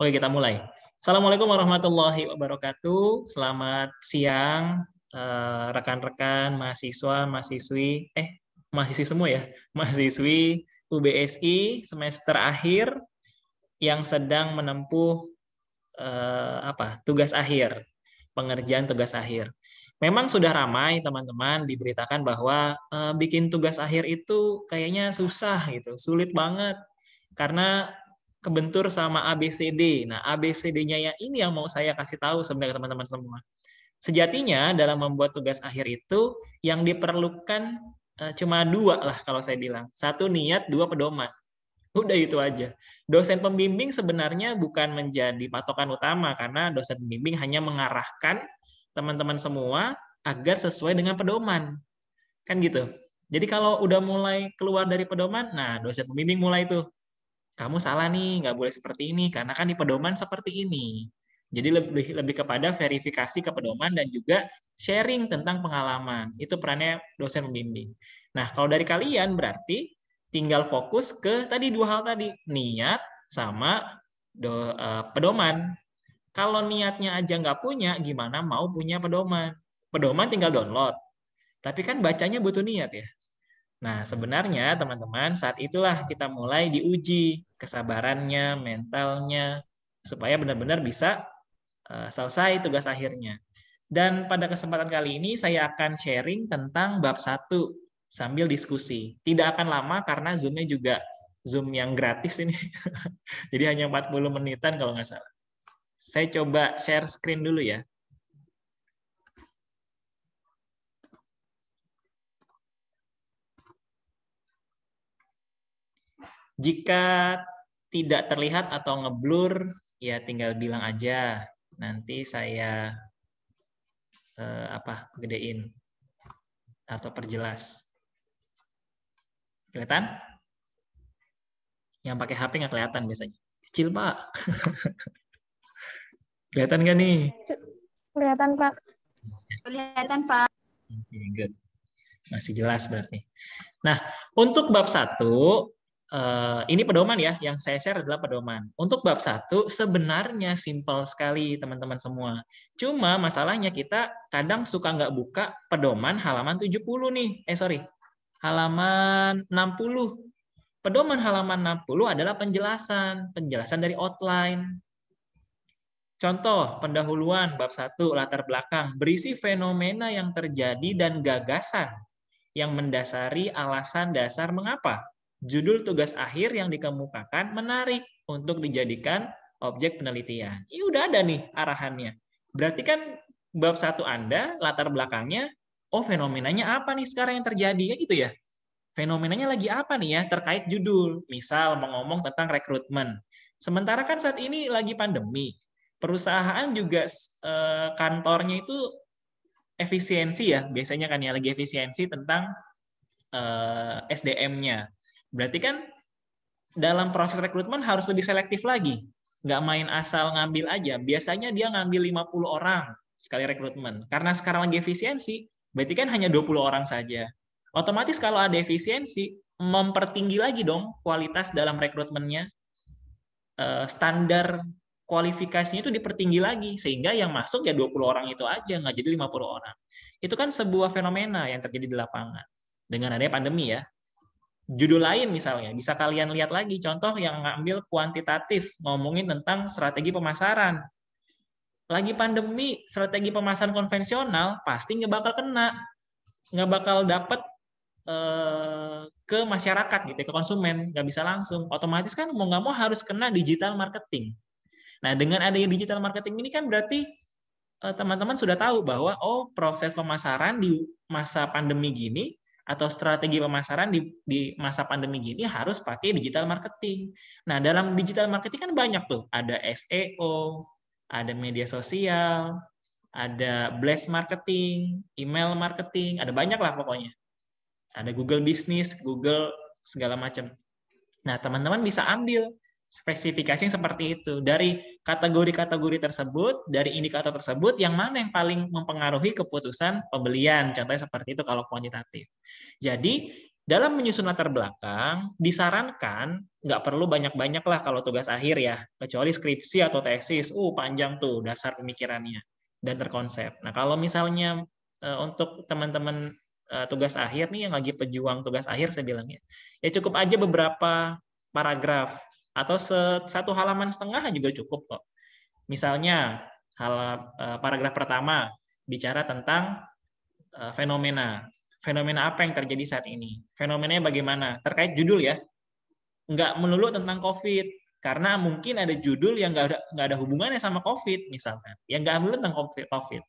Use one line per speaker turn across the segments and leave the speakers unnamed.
Oke, kita mulai. Assalamualaikum warahmatullahi wabarakatuh. Selamat siang, rekan-rekan mahasiswa, mahasiswi semua ya, mahasiswi UBSI semester akhir yang sedang menempuh tugas akhir, pengerjaan tugas akhir. Memang sudah ramai teman-teman diberitakan bahwa bikin tugas akhir itu kayaknya susah gitu, sulit banget karena kebentur sama ABCD. Nah, ABCD-nya ya ini yang mau saya kasih tahu sebenarnya teman-teman semua. Sejatinya dalam membuat tugas akhir itu yang diperlukan cuma dua lah kalau saya bilang. Satu niat, dua pedoman. Udah itu aja. Dosen pembimbing sebenarnya bukan menjadi patokan utama karena dosen pembimbing hanya mengarahkan teman-teman semua agar sesuai dengan pedoman. Kan gitu. Jadi kalau udah mulai keluar dari pedoman, nah dosen pembimbing mulai tuh, kamu salah nih, nggak boleh seperti ini, karena kan di pedoman seperti ini. Jadi lebih kepada verifikasi ke pedoman dan juga sharing tentang pengalaman. Itu perannya dosen pembimbing. Nah, kalau dari kalian berarti tinggal fokus ke tadi dua hal tadi, niat sama pedoman. Kalau niatnya aja nggak punya, gimana mau punya pedoman? Pedoman tinggal download. Tapi kan bacanya butuh niat ya. Nah, sebenarnya teman-teman saat itulah kita mulai diuji kesabarannya, mentalnya, supaya benar-benar bisa selesai tugas akhirnya. Dan pada kesempatan kali ini saya akan sharing tentang bab 1 sambil diskusi. Tidak akan lama karena Zoom-nya juga Zoom yang gratis ini. Jadi hanya 40 menitan kalau nggak salah. Saya coba share screen dulu ya. Jika tidak terlihat atau ngeblur, ya tinggal bilang aja. Nanti saya gedein atau perjelas. Kelihatan? Yang pakai HP nggak kelihatan biasanya. Kecil, Pak. Kelihatan nggak nih?
Kelihatan, Pak.
Kelihatan, Pak.
Okay, good. Masih jelas berarti. Nah, untuk bab 1, ini pedoman ya, yang saya share adalah pedoman. Untuk bab 1 sebenarnya simpel sekali teman-teman semua. Cuma masalahnya kita kadang suka nggak buka pedoman halaman 70 nih. Halaman 60. Pedoman halaman 60 adalah penjelasan dari outline. Contoh, pendahuluan bab 1 latar belakang berisi fenomena yang terjadi dan gagasan yang mendasari alasan dasar mengapa judul tugas akhir yang dikemukakan menarik untuk dijadikan objek penelitian. Ini udah ada nih arahannya. Berarti kan bab 1 Anda, latar belakangnya, fenomenanya apa nih sekarang yang terjadi? Ya gitu ya. Fenomenanya lagi apa nih ya terkait judul. Misal mau ngomong tentang rekrutmen. Sementara kan saat ini lagi pandemi. Perusahaan juga kantornya itu efisiensi ya. Biasanya kan ya lagi efisiensi tentang SDM-nya. Berarti kan dalam proses rekrutmen harus lebih selektif lagi. Nggak main asal ngambil aja. Biasanya dia ngambil 50 orang sekali rekrutmen. Karena sekarang lagi efisiensi, berarti kan hanya 20 orang saja. Otomatis kalau ada efisiensi, mempertinggi lagi dong kualitas dalam rekrutmennya. Standar kualifikasinya itu dipertinggi lagi. Sehingga yang masuk ya 20 orang itu aja, nggak jadi 50 orang. Itu kan sebuah fenomena yang terjadi di lapangan. Dengan adanya pandemi ya. Judul lain misalnya, bisa kalian lihat lagi contoh yang ngambil kuantitatif, ngomongin tentang strategi pemasaran. Lagi pandemi, strategi pemasaran konvensional pasti nggak bakal kena, nggak bakal dapet ke masyarakat gitu, ke konsumen, nggak bisa langsung. Otomatis kan mau nggak mau harus kena digital marketing. Nah, dengan adanya digital marketing ini kan berarti teman-teman sudah tahu bahwa proses pemasaran di masa pandemi gini atau strategi pemasaran di masa pandemi gini harus pakai digital marketing. Nah, dalam digital marketing kan banyak tuh, ada SEO, ada media sosial, ada blast marketing, email marketing, ada banyak lah pokoknya. Ada Google Business, Google segala macam. Nah, teman-teman bisa ambil spesifikasi yang seperti itu. Dari kategori-kategori tersebut, dari indikator tersebut, yang mana yang paling mempengaruhi keputusan pembelian. Contohnya seperti itu kalau kuantitatif. Jadi, Dalam menyusun latar belakang, disarankan nggak perlu banyak-banyak lah kalau tugas akhir ya, kecuali skripsi atau tesis. Panjang tuh dasar pemikirannya dan terkonsep. Nah, kalau misalnya untuk teman-teman tugas akhir nih yang lagi pejuang tugas akhir saya bilangnya, ya cukup aja beberapa paragraf atau satu halaman setengah juga cukup kok. Misalnya paragraf pertama bicara tentang fenomena. Fenomena apa yang terjadi saat ini? Fenomenanya bagaimana? Terkait judul ya. Nggak melulu tentang COVID. Karena mungkin ada judul yang nggak ada hubungannya sama COVID, misalkan. Yang nggak melulu tentang COVID.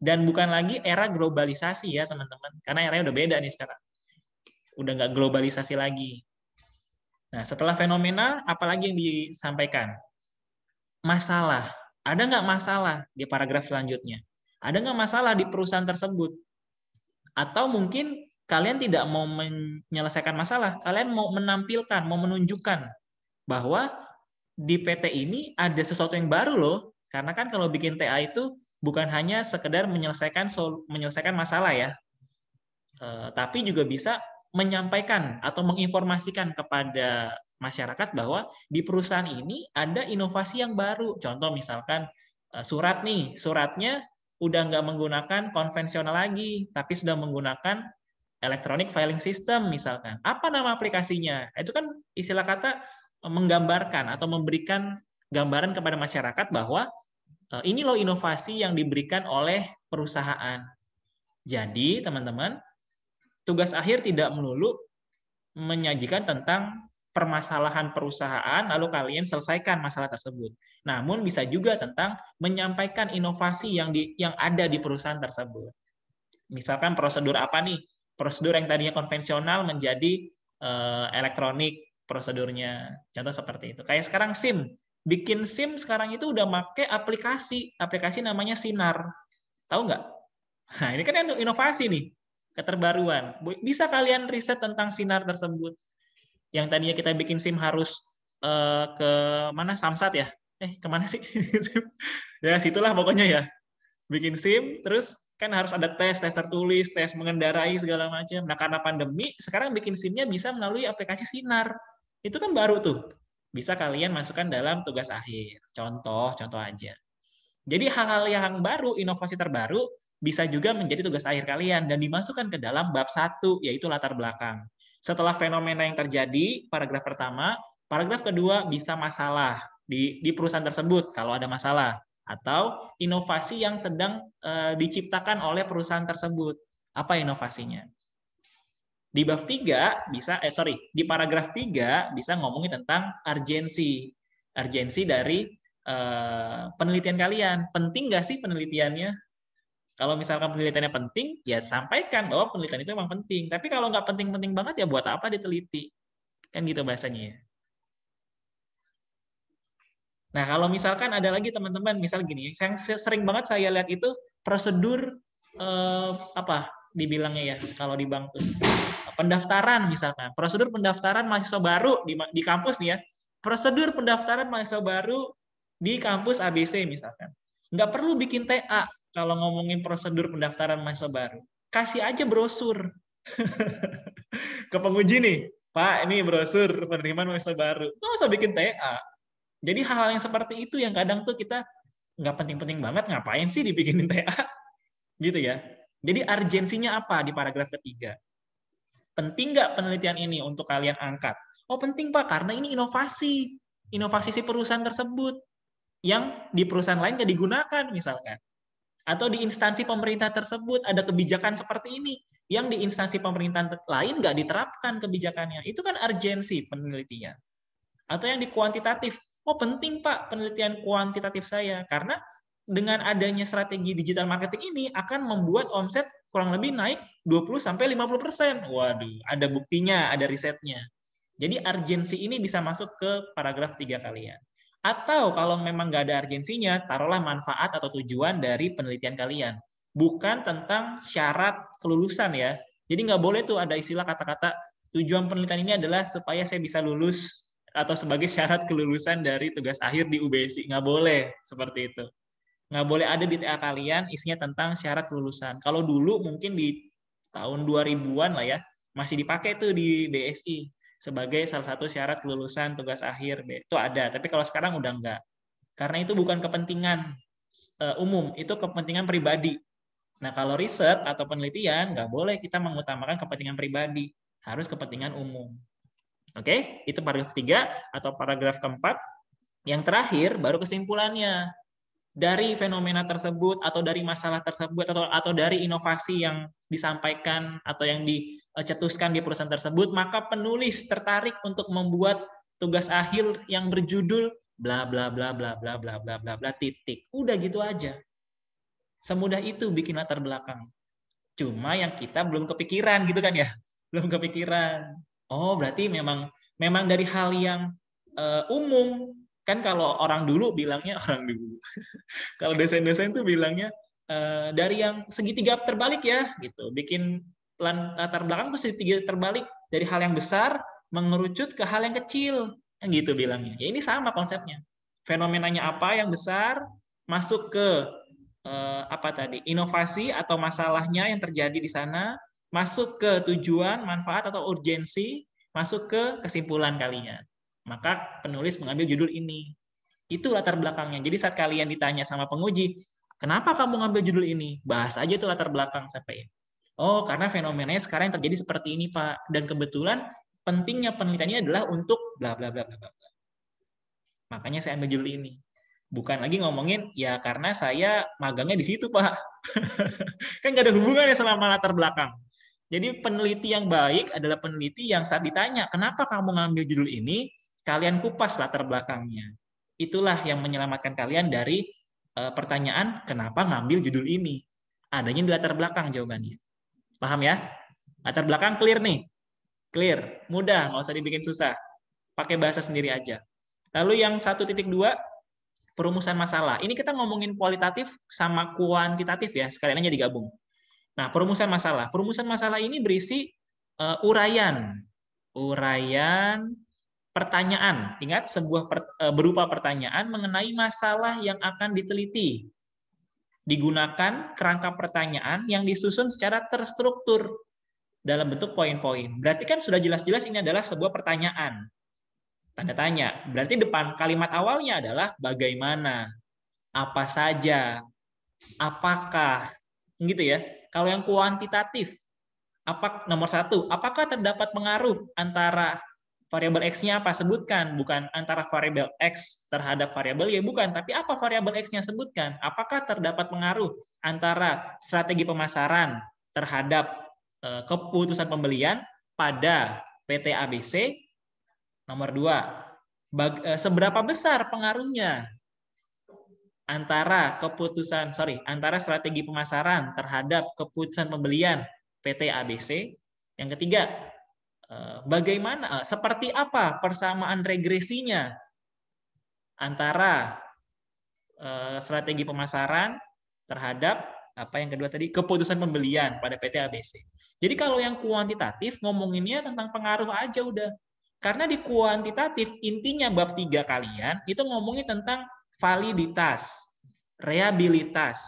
Dan bukan lagi era globalisasi ya, teman-teman. Karena eranya udah beda nih sekarang. Udah nggak globalisasi lagi. Nah, setelah fenomena, apalagi yang disampaikan? Masalah. Ada nggak masalah di paragraf selanjutnya? Ada nggak masalah di perusahaan tersebut? Atau mungkin kalian tidak mau menyelesaikan masalah, kalian mau menampilkan, mau menunjukkan bahwa di PT ini ada sesuatu yang baru loh. Karena kan kalau bikin TA itu bukan hanya sekedar menyelesaikan masalah ya, tapi juga bisa menyampaikan atau menginformasikan kepada masyarakat bahwa di perusahaan ini ada inovasi yang baru. Contoh misalkan surat nih, suratnya udah nggak menggunakan konvensional lagi, tapi sudah menggunakan electronic filing system misalkan. Apa nama aplikasinya? Itu kan istilah kata menggambarkan atau memberikan gambaran kepada masyarakat bahwa ini loh inovasi yang diberikan oleh perusahaan. Jadi teman-teman, tugas akhir tidak melulu menyajikan tentang permasalahan perusahaan, lalu kalian selesaikan masalah tersebut. Namun bisa juga tentang menyampaikan inovasi yang ada di perusahaan tersebut. Misalkan prosedur apa nih? Prosedur yang tadinya konvensional menjadi elektronik prosedurnya. Contoh seperti itu. Kayak sekarang SIM. Bikin SIM sekarang itu udah pakai aplikasi namanya Sinar. Tahu nggak? Nah, ini kan inovasi nih, keterbaruan. Bisa kalian riset tentang Sinar tersebut. Yang tadinya kita bikin SIM harus ke mana? Samsat ya? Kemana sih? Ya, situlah pokoknya ya. Bikin SIM, terus kan harus ada tes tertulis, tes mengendarai segala macam. Nah, karena pandemi, sekarang bikin SIM-nya bisa melalui aplikasi Sinar. Itu kan baru tuh. Bisa kalian masukkan dalam tugas akhir. Contoh aja. Jadi hal-hal yang baru, inovasi terbaru, bisa juga menjadi tugas akhir kalian dan dimasukkan ke dalam bab 1, yaitu latar belakang. Setelah fenomena yang terjadi, paragraf pertama, paragraf kedua bisa masalah di perusahaan tersebut, kalau ada masalah. Atau inovasi yang sedang diciptakan oleh perusahaan tersebut. Apa inovasinya? Di bab 3 di paragraf 3 bisa ngomongin tentang urgensi. Urgensi dari penelitian kalian. Penting nggak sih penelitiannya? Kalau misalkan penelitiannya penting, ya sampaikan bahwa penelitian itu memang penting. Tapi kalau nggak penting-penting banget, ya buat apa diteliti? Kan gitu bahasanya ya. Nah, kalau misalkan ada lagi teman-teman, misal gini, yang sering banget saya lihat itu prosedur apa dibilangnya ya kalau di bank tuh pendaftaran misalkan, prosedur pendaftaran mahasiswa baru di kampus nih ya, prosedur pendaftaran mahasiswa baru di kampus ABC misalkan. Nggak perlu bikin TA kalau ngomongin prosedur pendaftaran mahasiswa baru. Kasih aja brosur ke penguji nih, Pak, ini brosur penerimaan mahasiswa baru. Nggak usah bikin TA. Jadi hal-hal yang seperti itu yang kadang tuh kita nggak penting-penting banget, ngapain sih dibikinin TA? Gitu ya. Jadi urgensinya apa di paragraf ketiga? Penting nggak penelitian ini untuk kalian angkat? Oh penting Pak, karena ini inovasi. Inovasi si perusahaan tersebut. Yang di perusahaan lain nggak digunakan misalkan. Atau di instansi pemerintah tersebut ada kebijakan seperti ini. Yang di instansi pemerintahan lain nggak diterapkan kebijakannya. Itu kan urgensi penelitian. Atau yang di kuantitatif. Oh penting Pak penelitian kuantitatif saya. Karena dengan adanya strategi digital marketing ini akan membuat omset kurang lebih naik 20-50%. Waduh, ada buktinya, ada risetnya. Jadi urgensi ini bisa masuk ke paragraf 3 kalian. Atau kalau memang nggak ada urgensinya, taruhlah manfaat atau tujuan dari penelitian kalian. Bukan tentang syarat kelulusan ya. Jadi nggak boleh tuh ada istilah kata-kata tujuan penelitian ini adalah supaya saya bisa lulus atau sebagai syarat kelulusan dari tugas akhir di UBSI. Nggak boleh seperti itu. Nggak boleh ada di TA kalian isinya tentang syarat kelulusan. Kalau dulu mungkin di tahun 2000-an lah ya, Masih dipakai tuh di BSI sebagai salah satu syarat kelulusan tugas akhir. Itu ada, tapi kalau sekarang udah enggak. Karena itu bukan kepentingan umum, itu kepentingan pribadi. Nah, kalau riset atau penelitian, nggak boleh kita mengutamakan kepentingan pribadi. Harus kepentingan umum. Oke, itu paragraf 3 atau paragraf keempat. Yang terakhir, baru kesimpulannya. Dari fenomena tersebut, atau dari masalah tersebut, atau dari inovasi yang disampaikan, atau yang dicetuskan di perusahaan tersebut, maka penulis tertarik untuk membuat tugas akhir yang berjudul bla bla bla bla bla bla bla bla bla titik. Udah gitu aja. Semudah itu bikin latar belakang. Cuma yang kita belum kepikiran gitu kan ya. Belum kepikiran. Oh, berarti memang dari hal yang umum. Kan kalau orang dulu bilangnya orang dulu. Kalau dosen-dosen tuh bilangnya dari yang segitiga terbalik ya gitu. Bikin latar belakang tuh segitiga terbalik dari hal yang besar mengerucut ke hal yang kecil. Gitu bilangnya. Ya ini sama konsepnya. Fenomenanya apa yang besar masuk ke apa tadi, inovasi atau masalahnya yang terjadi di sana, masuk ke tujuan, manfaat atau urgensi, masuk ke kesimpulan kalian. Maka penulis mengambil judul ini. Itu latar belakangnya. Jadi saat kalian ditanya sama penguji, kenapa kamu ngambil judul ini? Bahas aja itu latar belakang sampai ini. Oh, karena fenomenanya sekarang yang terjadi seperti ini, Pak. Dan kebetulan pentingnya penelitiannya adalah untuk bla bla bla bla bla. Makanya saya ambil judul ini. Bukan lagi ngomongin, ya karena saya magangnya di situ, Pak. Kan nggak ada hubungannya sama latar belakang. Jadi peneliti yang baik adalah peneliti yang saat ditanya, kenapa kamu ngambil judul ini, kalian kupas latar belakangnya. Itulah yang menyelamatkan kalian dari pertanyaan, kenapa ngambil judul ini. Adanya di latar belakang jawabannya. Paham ya? Latar belakang clear nih. Clear, mudah, nggak usah dibikin susah. Pakai bahasa sendiri aja. Lalu yang 1.2, perumusan masalah. Ini kita ngomongin kualitatif sama kuantitatif ya, sekalian aja digabung. Nah, perumusan masalah. Perumusan masalah ini berisi uraian pertanyaan. Ingat, berupa pertanyaan mengenai masalah yang akan diteliti. Digunakan kerangka pertanyaan yang disusun secara terstruktur dalam bentuk poin-poin. Berarti kan sudah jelas-jelas ini adalah sebuah pertanyaan. Tanda tanya. Berarti depan kalimat awalnya adalah bagaimana, apa saja, apakah, gitu ya. Kalau yang kuantitatif, nomor 1, apakah terdapat pengaruh antara variabel X-nya apa? Sebutkan. Bukan antara variabel X terhadap variabel Y, bukan. Tapi apa variabel X-nya? Sebutkan. Apakah terdapat pengaruh antara strategi pemasaran terhadap keputusan pembelian pada PT ABC? Nomor 2, seberapa besar pengaruhnya antara strategi pemasaran terhadap keputusan pembelian PT ABC? Yang ketiga, seperti apa persamaan regresinya antara strategi pemasaran terhadap yang kedua tadi, keputusan pembelian pada PT ABC? Jadi kalau yang kuantitatif ngomonginnya tentang pengaruh aja udah. Karena di kuantitatif, intinya bab 3 kalian itu ngomongin tentang validitas, reliabilitas,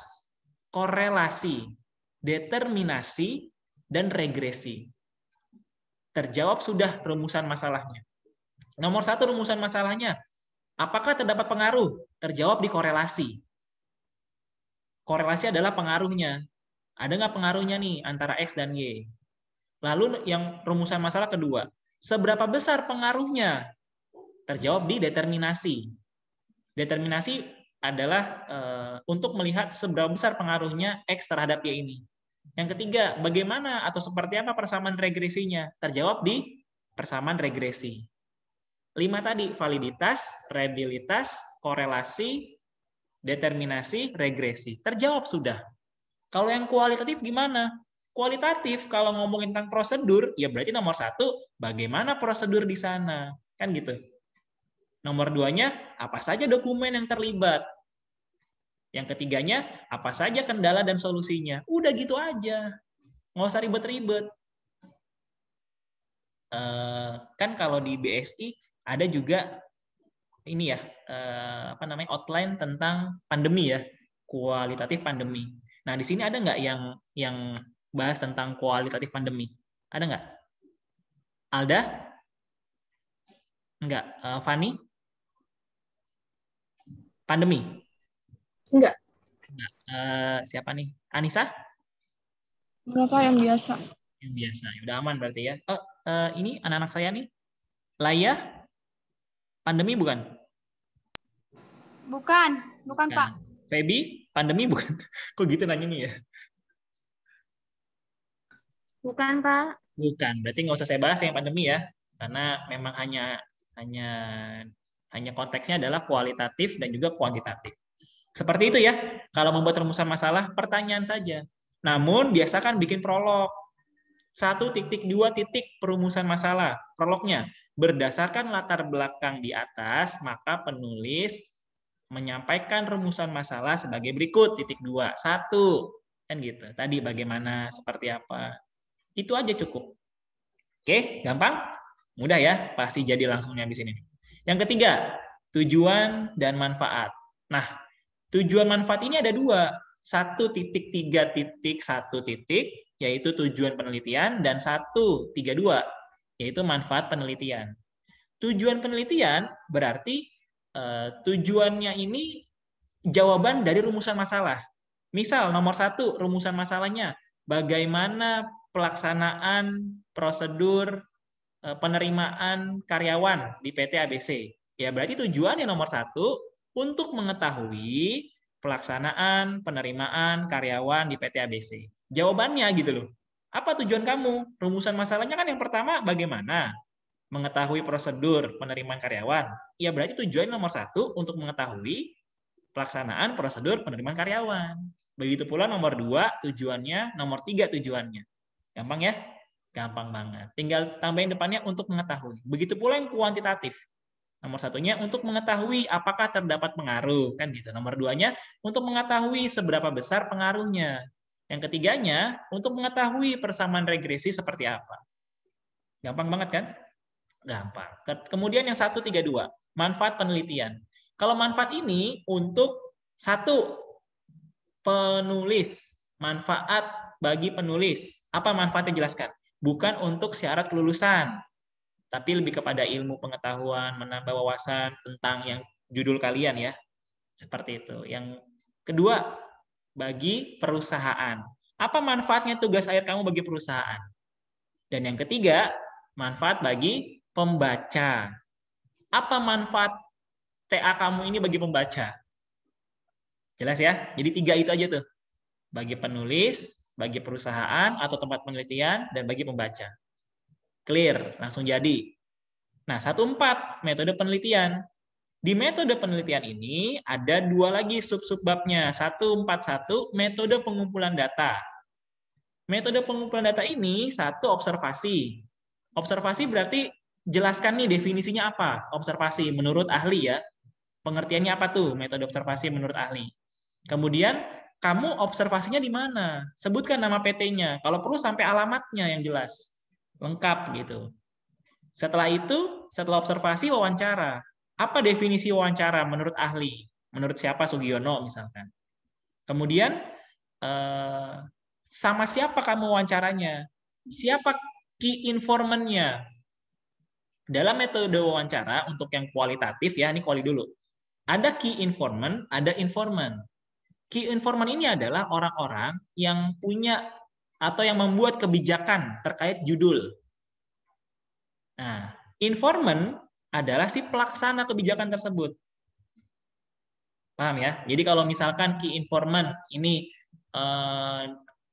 korelasi, determinasi, dan regresi. Terjawab sudah rumusan masalahnya. Nomor 1 rumusan masalahnya, apakah terdapat pengaruh? Terjawab di korelasi. Korelasi adalah pengaruhnya. Ada nggak pengaruhnya nih antara X dan Y? Lalu yang rumusan masalah kedua, seberapa besar pengaruhnya? Terjawab di determinasi. Determinasi adalah untuk melihat seberapa besar pengaruhnya X terhadap Y ini. Yang ketiga, bagaimana atau seperti apa persamaan regresinya? Terjawab di persamaan regresi. 5 tadi, validitas, reliabilitas, korelasi, determinasi, regresi. Terjawab sudah. Kalau yang kualitatif gimana? Kualitatif kalau ngomongin tentang prosedur, ya berarti nomor 1, bagaimana prosedur di sana? Kan gitu. Nomor 2-nya, apa saja dokumen yang terlibat? Yang ketiganya, apa saja kendala dan solusinya? Udah gitu aja. Nggak usah ribet-ribet. Kan kalau di BSI ada juga ini ya, outline tentang pandemi ya, kualitatif pandemi. Nah, di sini ada nggak yang bahas tentang kualitatif pandemi? Ada nggak? Alda? Enggak. Fani? Pandemi?
Enggak.
Enggak. Siapa nih? Anissa?
Enggak, Pak, yang biasa.
Yang biasa. Ya, udah aman berarti ya. Ini anak-anak saya nih. Laya? Pandemi bukan?
Bukan
Bukan.
Pak.
Feby? Pandemi bukan? Kok gitu nanya nih ya?
Bukan, Pak.
Bukan. Berarti nggak usah saya bahas yang pandemi ya. Karena memang hanya konteksnya adalah kualitatif dan juga kuantitatif. Seperti itu ya. Kalau membuat rumusan masalah, pertanyaan saja. Namun biasakan bikin prolog. 1.2 perumusan masalah. Prolognya, berdasarkan latar belakang di atas, maka penulis menyampaikan rumusan masalah sebagai berikut. 2. 1. Kan gitu. Tadi bagaimana, seperti apa. Itu aja cukup. Oke, gampang? Mudah ya? Pasti jadi langsungnya di sini. Yang ketiga, tujuan dan manfaat. Nah, tujuan manfaat ini ada 2. 1.3.1 yaitu tujuan penelitian, dan 1.32 yaitu manfaat penelitian. Tujuan penelitian berarti tujuannya ini jawaban dari rumusan masalah. Misal nomor 1 rumusan masalahnya bagaimana pelaksanaan prosedur penerimaan karyawan di PT ABC. Ya berarti tujuannya nomor 1 untuk mengetahui pelaksanaan penerimaan karyawan di PT ABC. Jawabannya gitu loh. Apa tujuan kamu? Rumusan masalahnya kan yang pertama bagaimana mengetahui prosedur penerimaan karyawan. Ya berarti tujuan nomor 1 untuk mengetahui pelaksanaan prosedur penerimaan karyawan. Begitu pula nomor 2 tujuannya, nomor 3 tujuannya. Gampang ya? Gampang banget. Tinggal tambahin depannya untuk mengetahui. Begitu pula yang kuantitatif. Nomor 1-nya untuk mengetahui apakah terdapat pengaruh, kan gitu. Nomor 2-nya untuk mengetahui seberapa besar pengaruhnya. Yang ketiganya untuk mengetahui persamaan regresi seperti apa. Gampang banget kan? Gampang. Kemudian yang 1.3.2, manfaat penelitian. Kalau manfaat ini untuk 1, penulis. Manfaat bagi penulis. Apa manfaatnya jelaskan? Bukan untuk syarat kelulusan, tapi lebih kepada ilmu pengetahuan, menambah wawasan tentang yang judul kalian ya. Seperti itu. Yang kedua, bagi perusahaan. Apa manfaatnya tugas akhir kamu bagi perusahaan? Dan yang ketiga, manfaat bagi pembaca. Apa manfaat TA kamu ini bagi pembaca? Jelas ya? Jadi 3 itu aja tuh. Bagi penulis, bagi perusahaan atau tempat penelitian, dan bagi pembaca. Clear, langsung jadi. Nah, 1.4, metode penelitian. Di metode penelitian ini ada 2 lagi sub-subbabnya. 1.4.1, metode pengumpulan data. Metode pengumpulan data ini 1, observasi. Observasi berarti jelaskan nih definisinya apa? Observasi menurut ahli ya. Pengertiannya apa tuh metode observasi menurut ahli? Kemudian kamu observasinya di mana? Sebutkan nama PT-nya. Kalau perlu sampai alamatnya yang jelas. Lengkap gitu. Setelah itu, setelah observasi, wawancara. Apa definisi wawancara menurut ahli? Menurut siapa? Sugiono misalkan. Kemudian, sama siapa kamu wawancaranya? Siapa key informant-nya? Dalam metode wawancara, untuk yang kualitatif ya, ini kuali dulu. Ada key informant, ada informant. Key informant ini adalah orang-orang yang punya atau yang membuat kebijakan terkait judul. Nah, informant adalah si pelaksana kebijakan tersebut. Paham ya? Jadi kalau misalkan key informant ini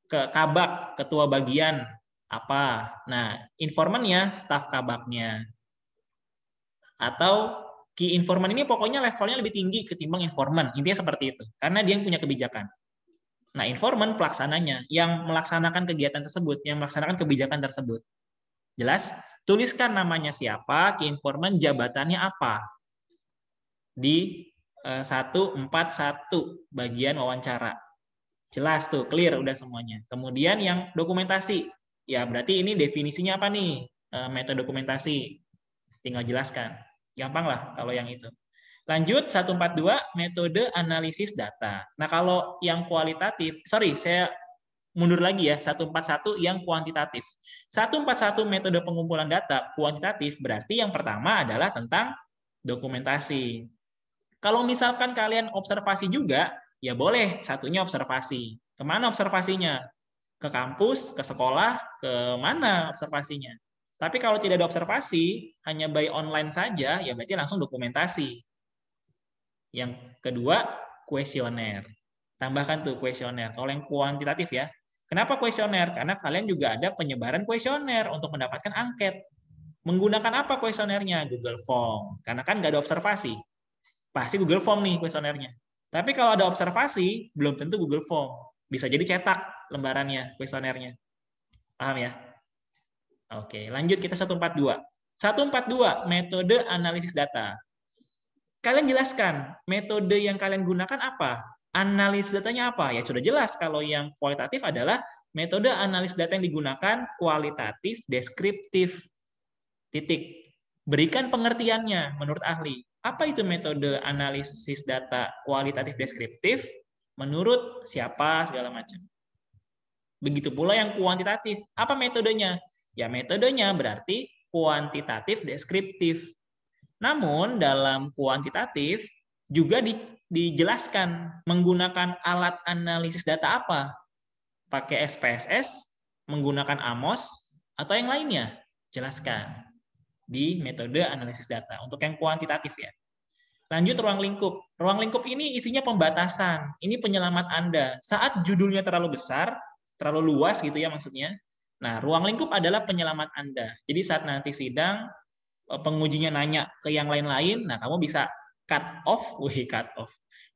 ke kabak, ketua bagian apa. Nah, informannya staf kabaknya. Atau key informant ini pokoknya levelnya lebih tinggi ketimbang informan. Intinya seperti itu. Karena dia yang punya kebijakan. Nah, informan pelaksananya, yang melaksanakan kegiatan tersebut, yang melaksanakan kebijakan tersebut. Jelas? Tuliskan namanya siapa, key informant, jabatannya apa. Di 1.4.1 bagian wawancara. Jelas tuh, clear udah semuanya. Kemudian yang dokumentasi. Ya, berarti ini definisinya apa nih? Metode dokumentasi. Tinggal jelaskan. Gampang lah kalau yang itu. Lanjut, 1.4.2, metode analisis data. Nah, kalau yang kualitatif, saya mundur lagi ya, 141 yang kuantitatif. 141 metode pengumpulan data kuantitatif berarti yang pertama adalah tentang dokumentasi. Kalau misalkan kalian observasi juga, ya boleh satunya observasi. Kemana observasinya? Ke kampus, ke sekolah, ke mana observasinya? Tapi kalau tidak ada observasi, hanya by online saja, ya berarti langsung dokumentasi. Yang kedua, kuesioner. Tambahkan tuh kuesioner. Kalau yang kuantitatif ya. Kenapa kuesioner? Karena kalian juga ada penyebaran kuesioner untuk mendapatkan angket. Menggunakan apa kuesionernya? Google Form. Karena kan nggak ada observasi. Pasti Google Form nih kuesionernya. Tapi kalau ada observasi, belum tentu Google Form. Bisa jadi cetak lembarannya, kuesionernya. Paham ya? Oke, lanjut kita 142. 142, metode analisis data. Kalian jelaskan, metode yang kalian gunakan apa? Analisis datanya apa? Ya sudah jelas, kalau yang kualitatif adalah metode analisis data yang digunakan kualitatif, deskriptif. Titik. Berikan pengertiannya menurut ahli. Apa itu metode analisis data kualitatif deskriptif? Menurut siapa segala macam. Begitu pula yang kuantitatif. Apa metodenya? Ya metodenya berarti kuantitatif deskriptif. Namun dalam kuantitatif juga dijelaskan menggunakan alat analisis data apa? Pakai SPSS, menggunakan AMOS, atau yang lainnya? Jelaskan di metode analisis data. Untuk yang kuantitatif ya. Lanjut ruang lingkup. Ruang lingkup ini isinya pembatasan. Ini penyelamat Anda. Saat judulnya terlalu besar, terlalu luas gitu ya maksudnya. Nah, ruang lingkup adalah penyelamat Anda. Jadi saat nanti sidang, pengujinya nanya ke yang lain-lain, nah kamu bisa cut off.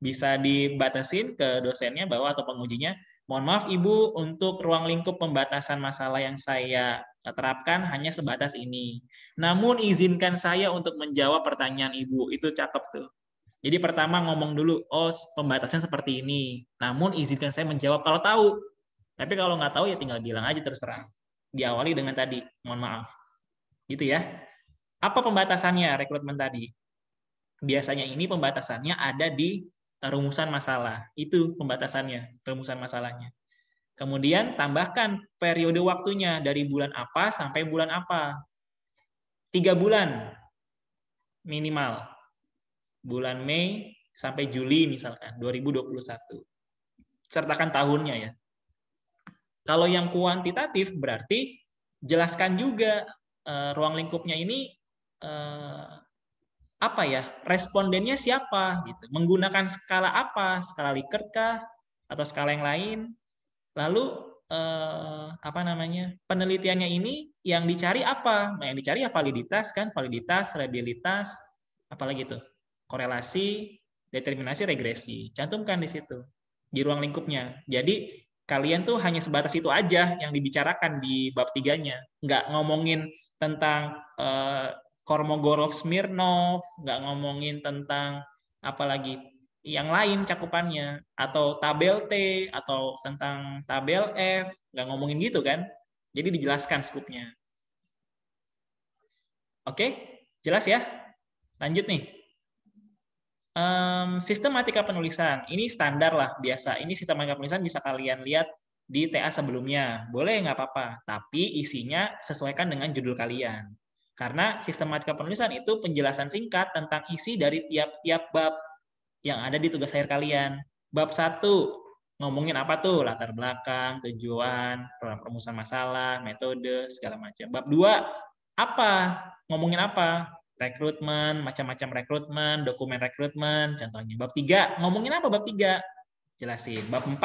Bisa dibatasin ke dosennya bahwa atau pengujinya, mohon maaf Ibu, untuk ruang lingkup pembatasan masalah yang saya terapkan hanya sebatas ini. Namun izinkan saya untuk menjawab pertanyaan Ibu. Itu cakep tuh. Jadi pertama ngomong dulu, oh pembatasannya seperti ini. Namun izinkan saya menjawab kalau tahu. Tapi kalau nggak tahu ya tinggal bilang aja terserah. Diawali dengan tadi, mohon maaf. Gitu ya. Apa pembatasannya rekrutmen tadi? Biasanya ini pembatasannya ada di rumusan masalah. Itu pembatasannya, rumusan masalahnya. Kemudian tambahkan periode waktunya dari bulan apa sampai bulan apa. 3 bulan minimal. Bulan Mei sampai Juli misalkan, 2021. Sertakan tahunnya ya. Kalau yang kuantitatif berarti jelaskan juga ruang lingkupnya ini apa ya, respondennya siapa gitu, menggunakan skala apa, skala Likert kah atau skala yang lain, lalu apa namanya, penelitiannya ini yang dicari apa, nah yang dicari ya validitas kan, validitas, reliabilitas, apalagi tuh, korelasi, determinasi, regresi, cantumkan di situ di ruang lingkupnya. Jadi kalian tuh hanya sebatas itu aja yang dibicarakan di bab 3-nya, nggak ngomongin tentang Kolmogorov-Smirnov, nggak ngomongin tentang apalagi yang lain cakupannya, atau tabel T, atau tentang tabel F, nggak ngomongin gitu kan. Jadi dijelaskan skupnya. Oke, jelas ya? Lanjut nih. Sistematika penulisan, ini standar lah, biasa. Ini sistematika penulisan bisa kalian lihat di TA sebelumnya. Boleh, nggak apa-apa. Tapi isinya sesuaikan dengan judul kalian. Karena sistematika penulisan itu penjelasan singkat tentang isi dari tiap-tiap bab yang ada di tugas akhir kalian. Bab 1, ngomongin apa tuh? Latar belakang, tujuan, perumusan masalah, metode, segala macam. Bab 2, apa? Ngomongin apa? Rekrutmen, macam-macam rekrutmen, dokumen rekrutmen, contohnya. Bab 3, ngomongin apa bab 3? Jelasin. Bab 4,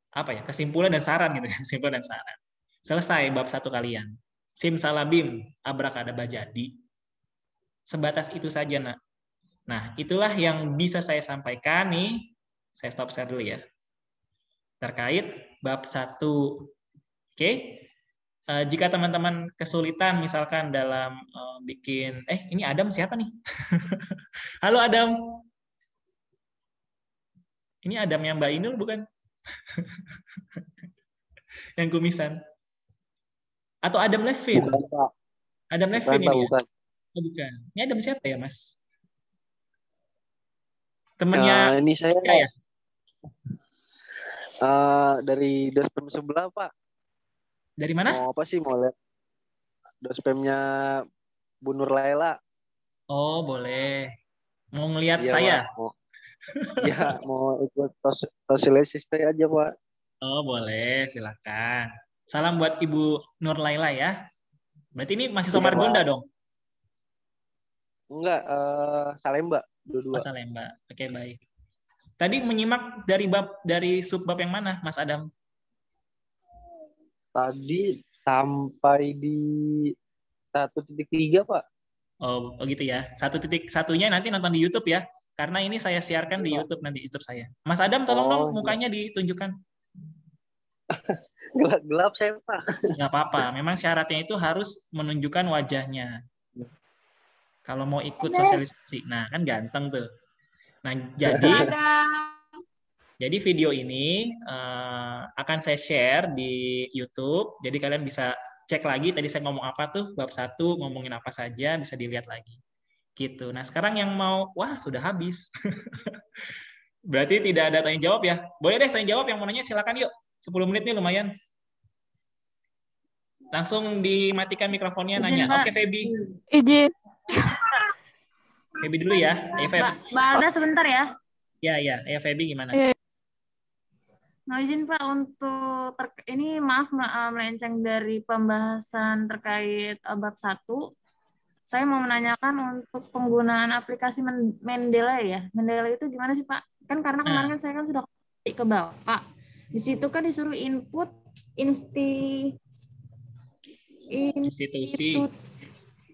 apa ya? Kesimpulan dan saran gitu. Kesimpulan dan saran. Selesai bab 1 kalian. Simsalabim, abrakadabra jadi. Sebatas itu saja, nak. Nah, itulah yang bisa saya sampaikan nih. Saya stop share dulu ya. Terkait bab 1. Oke. Jika teman-teman kesulitan misalkan dalam bikin ini Adam siapa nih? Halo Adam. Ini Adam yang Mbak Inul bukan? Yang kumisan. Atau Adam Levin?
Bukan, Pak.
Adam Levin
Bukan,
ini.
Pak, bukan.
Oh, bukan. Ini Adam siapa ya, Mas? Temennya
ini saya
ya?
Dari dospem sebelah, Pak.
Dari mana?
Mau apa sih? Mau lihat dospemnya Bu Nur Laila.
Oh, boleh. Mau ngelihat
Iya,
saya?
Pak. Iya, mau ikut sosialisasi aja, Pak.
Oh, boleh. Silakan. Salam buat Ibu Nur Laila ya. Berarti ini mahasiswa
Iya,
Margonda
Pak.
dong?
Enggak, Salemba
Oh,
dua-dua.
Salemba. Oke, baik. Tadi menyimak dari subbab yang mana, Mas Adam?
Tadi sampai di 1.3, Pak.
Oh gitu ya. 1.1-nya nanti nonton di YouTube ya. Karena ini saya siarkan di
Iya.
YouTube nanti YouTube saya. Mas Adam, tolong dong
Oh, iya.
mukanya ditunjukkan.
Gelap saya, Pak.
Nggak apa-apa. Memang syaratnya itu harus menunjukkan wajahnya. Kalau mau ikut sosialisasi. Nah, kan ganteng tuh. Nah, jadi video ini akan saya share di YouTube. Jadi kalian bisa cek lagi tadi saya ngomong apa tuh, bab 1 ngomongin apa saja, bisa dilihat lagi. Gitu. Nah, sekarang yang mau, wah sudah habis. Berarti tidak ada tanya jawab ya? Boleh deh tanya jawab, yang mau nanya silakan yuk. 10 menit nih lumayan. Langsung dimatikan mikrofonnya
Izin,
nanya.
Pak.
Oke, Feby.
Izin.
Feby dulu ya. Ayo, Feb.
Mbak Alda sebentar ya.
Ya, ya. Ayo, Feby gimana?
Mau izin Pak untuk ini maaf melenceng dari pembahasan terkait bab 1. Saya mau menanyakan untuk penggunaan aplikasi Mendeley ya. Mendeley itu gimana sih Pak? Kan karena kemarin kan saya kan sudah ke Bapak. Di situ kan disuruh input
Institusi.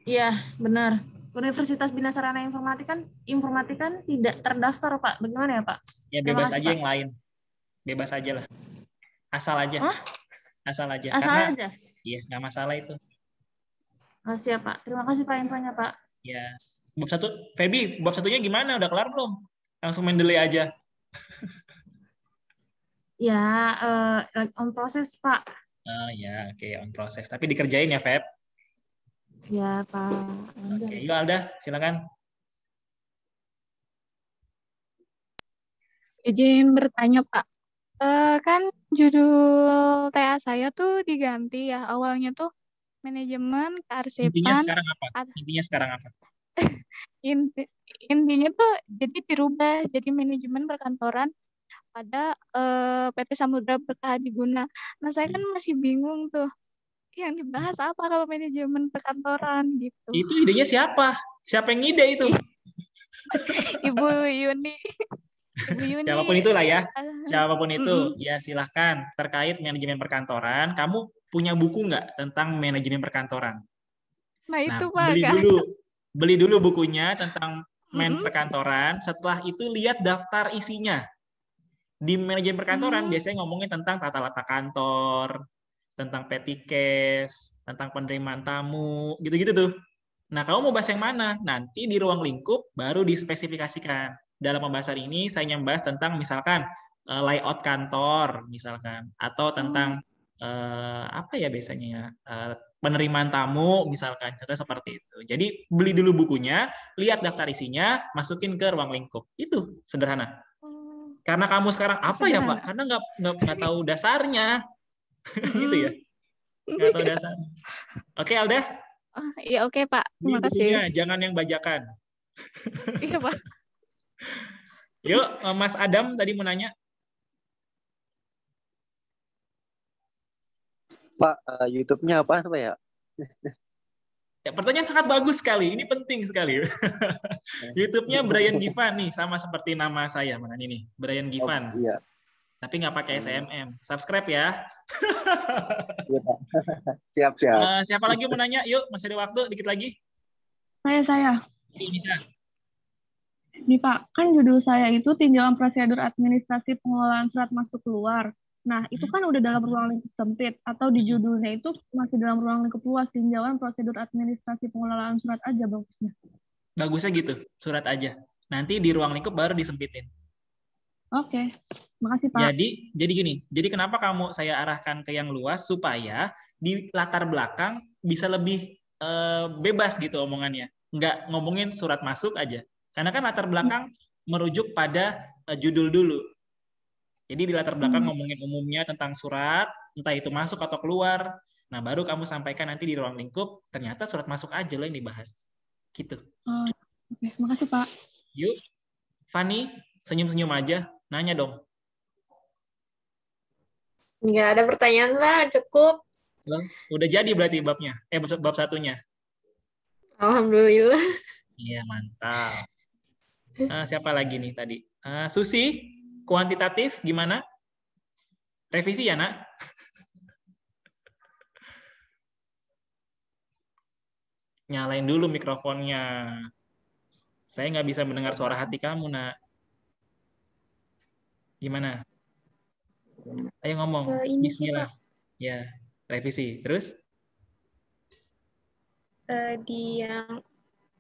Iya, benar. Universitas Bina Sarana Informatika tidak terdaftar, Pak. Bagaimana ya, Pak?
Ya bebas aja yang lain. Bebas aja lah. Asal aja.
Hah?
Asal aja.
Asal
Karena
aja?
iya, nggak masalah itu.
Oh, siap, Pak. Terima kasih Pak infonya, Pak.
Ya. Bab 1, Feby, bab 1-nya gimana? Udah kelar belum? Langsung main delay aja.
Ya, on proses, Pak.
Oh ya, oke, on proses. Tapi dikerjain ya, Feb.
Ya, Pak.
Oke, yuk Alda, silakan.
Izin bertanya, Pak. Kan judul TA saya tuh diganti ya. Awalnya tuh manajemen
Intinya
kearsipan.
sekarang apa? Intinya sekarang apa?
Intinya tuh jadi dirubah jadi manajemen perkantoran pada PT Samudra Berkah Adiguna. Nah, saya kan masih bingung tuh. Yang dibahas apa kalau manajemen perkantoran gitu.
Itu idenya siapa? Siapa yang ngide itu?
Ibu Yuni. Ibu Yuni.
Siapapun itulah ya. Siapapun itu, ya silahkan. Terkait manajemen perkantoran, kamu punya buku nggak tentang manajemen perkantoran?
Nah, itu Pak.
Beli dulu bukunya tentang perkantoran. Setelah itu lihat daftar isinya. Di manajemen perkantoran biasanya ngomongin tentang tata letak kantor, tentang petikes, tentang penerimaan tamu, gitu-gitu tuh. Nah, kamu mau bahas yang mana? Nanti di ruang lingkup baru dispesifikasikan. Dalam pembahasan ini saya membahas tentang misalkan layout kantor, misalkan, atau tentang apa ya biasanya ya, penerimaan tamu, misalkan, contoh seperti itu. Jadi beli dulu bukunya, lihat daftar isinya, masukin ke ruang lingkup. Itu sederhana. Karena kamu sekarang apa ya Pak? Karena nggak tahu dasarnya, gitu ya? Nggak tahu dasarnya. Oke Alda?
Iya oke Pak. Terima kasih.
Bukunya jangan yang bajakan.
Iya Pak.
Yuk, Mas Adam tadi mau nanya.
Pak, YouTube-nya apa Pak ya?
Ya, pertanyaan sangat bagus sekali. Ini penting sekali. YouTube-nya Brian Givan nih, sama seperti nama saya, mana ini, Brian Givan.
Oh, iya.
Tapi nggak pakai SMM. Subscribe ya.
Iya, Pak. Siap.
Siapa lagi mau nanya? Yuk, masih ada waktu, dikit lagi.
Saya.
Bisa.
Nih Pak, kan judul saya itu tinjauan prosedur administrasi pengelolaan surat masuk keluar. Nah, itu kan udah dalam ruang lingkup sempit, atau di judulnya itu masih dalam ruang lingkup luas, tinjauan prosedur administrasi pengelolaan surat aja bagusnya.
Bagusnya gitu, surat aja. Nanti di ruang lingkup baru disempitin.
Oke, makasih Pak.
Jadi gini, jadi kenapa saya arahkan ke yang luas, supaya di latar belakang bisa lebih bebas gitu omongannya. Nggak ngomongin surat masuk aja. Karena kan latar belakang merujuk pada judul dulu. Jadi di latar belakang ngomongin umumnya tentang surat, entah itu masuk atau keluar. Nah, baru kamu sampaikan nanti di ruang lingkup, ternyata surat masuk aja loh yang dibahas. Gitu.
Oh, oke. Makasih, Pak.
Yuk, Fani, senyum-senyum aja. Nanya dong.
Nggak ada pertanyaan, Pak. Cukup.
Loh, udah jadi berarti babnya. Bab satunya.
Alhamdulillah.
Iya, mantap. Siapa lagi nih tadi? Susi, kuantitatif gimana? Revisi ya, Nak? Nyalain dulu mikrofonnya. Saya nggak bisa mendengar suara hati kamu, Nak. Gimana? Ayo ngomong.
Ini
Bismillah. Ya, revisi. Terus?
Di yang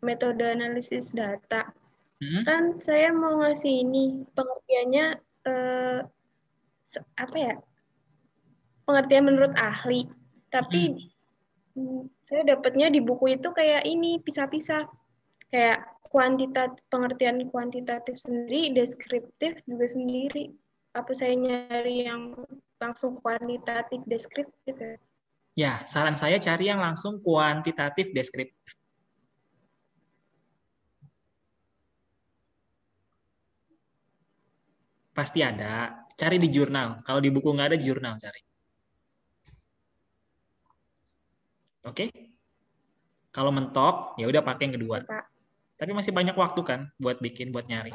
metode analisis data.
Hmm?
Kan saya mau ngasih ini pengertiannya apa ya? Pengertian menurut ahli. Tapi saya dapatnya di buku itu kayak ini pisah-pisah. Kayak pengertian kuantitatif sendiri, deskriptif juga sendiri. Apa saya nyari yang langsung kuantitatif deskriptif gitu?
Ya, saran saya cari yang langsung kuantitatif deskriptif. Pasti ada. Cari di jurnal. Kalau di buku nggak ada, di jurnal cari. Oke? Kalau mentok, ya udah pakai yang kedua.
Pak.
Tapi masih banyak waktu kan buat bikin, buat nyari.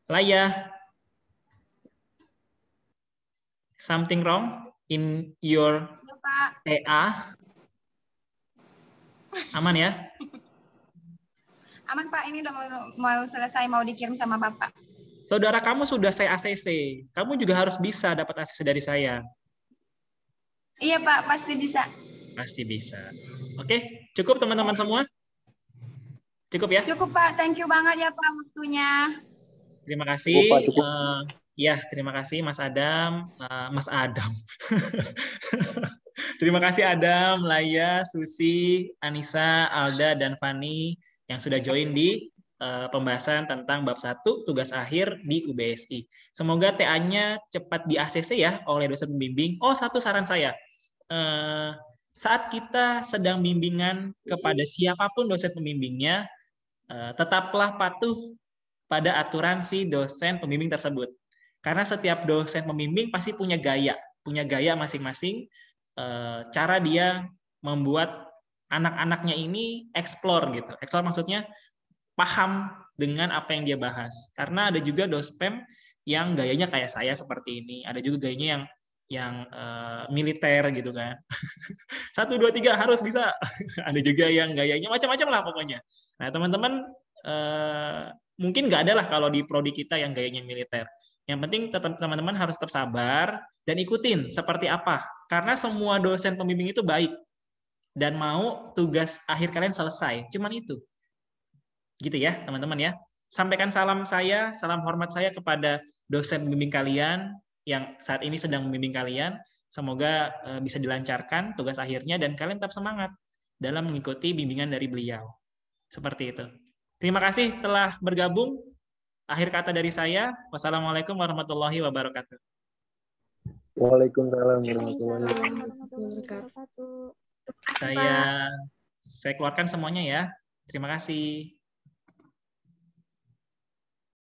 Laya, something wrong in your TA? Aman ya?
Aman Pak, ini udah mau selesai, mau dikirim sama Bapak.
Saudara kamu sudah saya ACC. Kamu juga harus bisa dapat ACC dari saya.
Iya Pak, pasti bisa.
Pasti bisa. Oke, cukup teman-teman semua? Cukup ya?
Cukup Pak, thank you banget ya Pak waktunya.
Terima kasih.
Cukup, Pak, cukup.
Ya, terima kasih Mas Adam. Mas Adam. Terima kasih Adam, Laya, Susi, Anissa, Alda, dan Fani yang sudah join di pembahasan tentang bab 1 tugas akhir di UBSI. Semoga TA-nya cepat di ACC ya oleh dosen pembimbing. Oh, satu saran saya. Saat kita sedang bimbingan kepada siapapun dosen pembimbingnya, tetaplah patuh pada aturan si dosen pembimbing tersebut. Karena setiap dosen pembimbing pasti punya gaya masing-masing, cara dia membuat anak-anaknya ini explore gitu. Explore maksudnya paham dengan apa yang dia bahas. Karena ada juga dospem yang gayanya kayak saya seperti ini. Ada juga gayanya yang militer gitu kan. 1, 2, 3 harus bisa. Ada juga yang gayanya macam-macam lah pokoknya. Nah teman-teman mungkin nggak ada lah kalau di prodi kita yang gayanya militer. Yang penting teman-teman harus tetap sabar dan ikutin seperti apa. Karena semua dosen pembimbing itu baik dan mau tugas akhir kalian selesai. Cuman itu. Gitu ya teman-teman ya. Sampaikan salam saya, salam hormat saya kepada dosen pembimbing kalian yang saat ini sedang membimbing kalian. Semoga bisa dilancarkan tugas akhirnya dan kalian tetap semangat dalam mengikuti bimbingan dari beliau. Seperti itu. Terima kasih telah bergabung. Akhir kata dari saya, wassalamualaikum warahmatullahi wabarakatuh.
Waalaikumsalam warahmatullahi
wabarakatuh.
Saya keluarkan semuanya ya. Terima kasih.